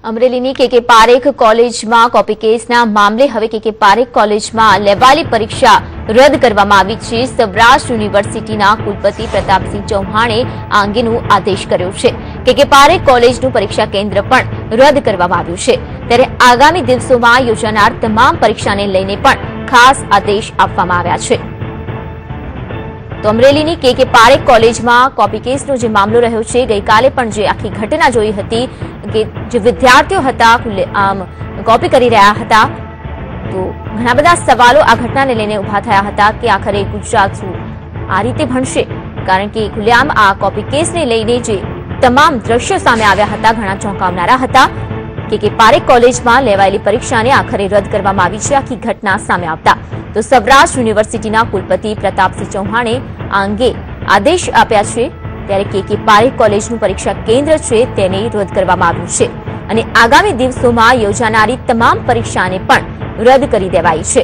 અમરેલીની કે પારેખ કોલેજમાં કોપી કેસના મામલે હવે કે પારેખ કોલેજમાં લેવાયેલી પરીક્ષા રદ કરવામાં આવી છે। સૌરાષ્ટ્ર યુનિવર્સિટીના કુલપતિ પ્રતાપસિંહ ચૌહાણે આ અંગેનો આદેશ કર્યો છે કે પારેખ કોલેજનું પરીક્ષા કેન્દ્ર પણ રદ કરવામાં આવ્યું છે। ત્યારે આગામી દિવસોમાં યોજાનાર તમામ પરીક્ષાને લઈને પણ ખાસ આદેશ આપવામાં આવ્યા છે। તો અમરેલીની કે પારેખ કોલેજમાં કોપી કેસનો જે મામલો રહ્યો છે, ગઈકાલે પણ જે આખી ઘટના જોઈ હતી કે જે વિદ્યાર્થીઓ હતા કોપી કરી રહ્યા હતા, તો ઘણા બધા સવાલો આ ઘટનાને લઈને ઉભા થયા હતા કે આખરે ગુજરાત શું આ રીતે ભણશે, કારણ કે ખુલ્લેઆમ આ કોપી કેસને લઈને જે તમામ દ્રશ્યો સામે આવ્યા હતા ઘણા ચોંકાવનારા હતા કે પારેખ કોલેજમાં લેવાયેલી પરીક્ષાને આખરે રદ કરવામાં આવી છે। આખી ઘટના સામે આવતા તો સૌરાષ્ટ્ર યુનિવર્સિટીના કુલપતિ પ્રતાપસિંહ ચૌહાણે આ અંગે આદેશ આપ્યા છે। ત્યારે કે પારેખ કોલેજનું પરીક્ષા કેન્દ્ર છે તેને રદ કરવામાં આવ્યું છે અને આગામી દિવસોમાં યોજાનારી તમામ પરીક્ષાને પણ રદ કરી દેવાઈ છે।